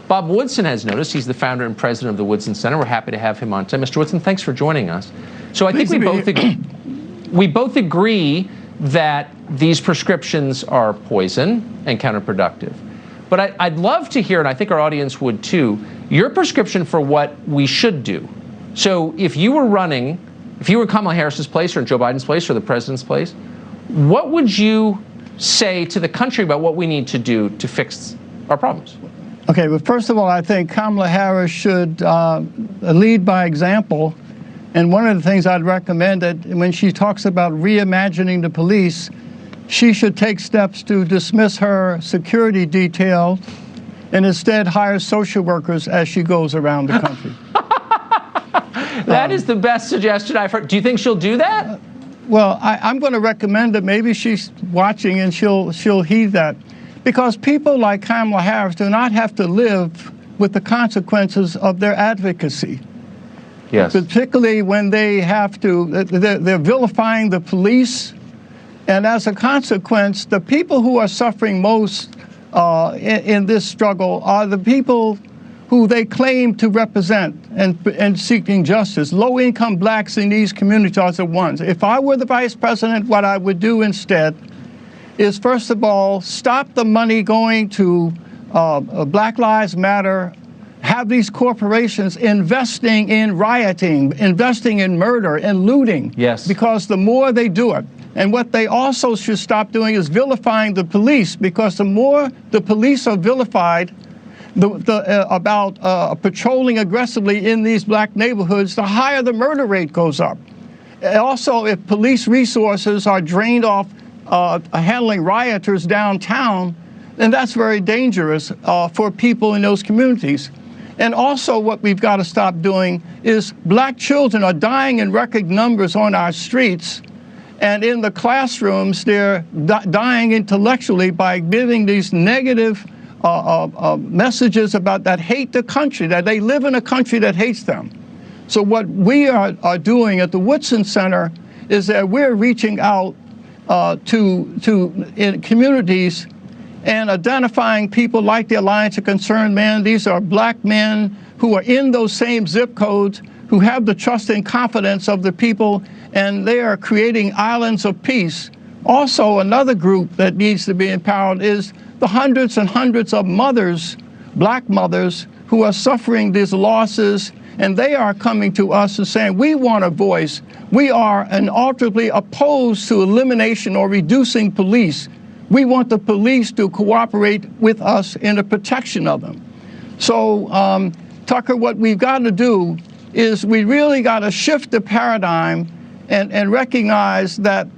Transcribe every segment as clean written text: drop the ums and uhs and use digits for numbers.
Bob Woodson has noticed. He's the founder and president of the Woodson Center. We're happy to have him on today. Mr. Woodson, thanks for joining us. So I think we both agree that these prescriptions are poison and counterproductive. But I'd love to hear, and I think our audience would too, your prescription for what we should do. So if you were running, if you were in Kamala Harris's place or in Joe Biden's place or the president's place, what would you say to the country about what we need to do to fix our problems? Okay, well, first of all, I think Kamala Harris should lead by example. And one of the things I'd recommend that when she talks about reimagining the police, she should take steps to dismiss her security detail and instead hire social workers as she goes around the country. That is the best suggestion I've heard. Do you think she'll do that? Well, I'm going to recommend that maybe she's watching and she'll heed that. Because people like Kamala Harris do not have to live with the consequences of their advocacy. Yes. Particularly when they have to, they're vilifying the police. And as a consequence, the people who are suffering most in this struggle are the people who they claim to represent and seeking justice. Low-income blacks in these communities are the ones. If I were the vice president, what I would do instead is, first of all, stop the money going to Black Lives Matter, have these corporations investing in rioting, investing in murder and looting. Yes. Because the more they do it. And what they also should stop doing is vilifying the police, because the more the police are vilified about patrolling aggressively in these black neighborhoods, the higher the murder rate goes up. Also, if police resources are drained off handling rioters downtown, then that's very dangerous for people in those communities. And also what we've got to stop doing is black children are dying in record numbers on our streets, and in the classrooms they're dying intellectually by giving these negative messages about that hate the country, that they live in a country that hates them. So what we are doing at the Woodson Center is that we're reaching out in communities and identifying people like the Alliance of Concerned Men. These are black men who are in those same zip codes, who have the trust and confidence of the people, and they are creating islands of peace. Also, another group that needs to be empowered is the hundreds and hundreds of mothers, black mothers, who are suffering these losses, and they are coming to us and saying, we want a voice. We are unalterably opposed to elimination or reducing police. We want the police to cooperate with us in the protection of them. So, Tucker, what we've got to do is we really got to shift the paradigm and recognize that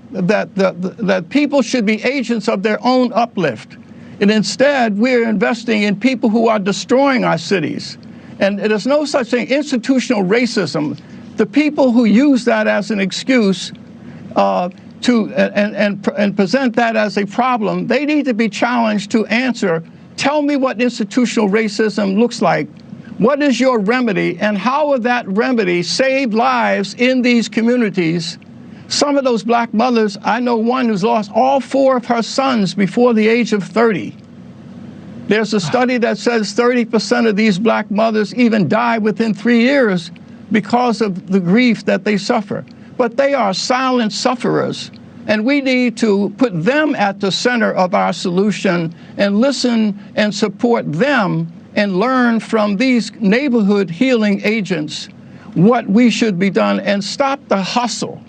people should be agents of their own uplift. And instead, we're investing in people who are destroying our cities. And there's no such thing, institutional racism. The people who use that as an excuse and present that as a problem, they need to be challenged to answer, tell me what institutional racism looks like. What is your remedy, and how will that remedy save lives in these communities? Some of those black mothers, I know one who's lost all 4 of her sons before the age of 30. There's a study that says 30% of these black mothers even die within 3 years because of the grief that they suffer. But they are silent sufferers, and we need to put them at the center of our solution and listen and support them and learn from these neighborhood healing agents what we should be done, and stop the hustle.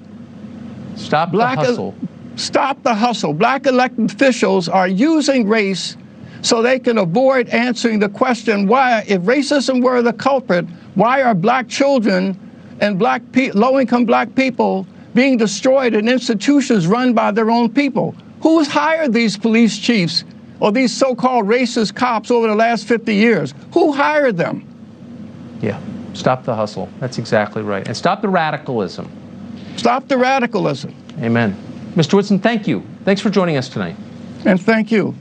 Stop the hustle. Stop the hustle. Black elected officials are using race so they can avoid answering the question, why, if racism were the culprit, why are black children and low-income black people being destroyed in institutions run by their own people? Who's hired these police chiefs or these so-called racist cops over the last 50 years? Who hired them? Yeah, stop the hustle. That's exactly right. And stop the radicalism. Stop the radicalism. Amen. Mr. Woodson, thank you. Thanks for joining us tonight. And thank you.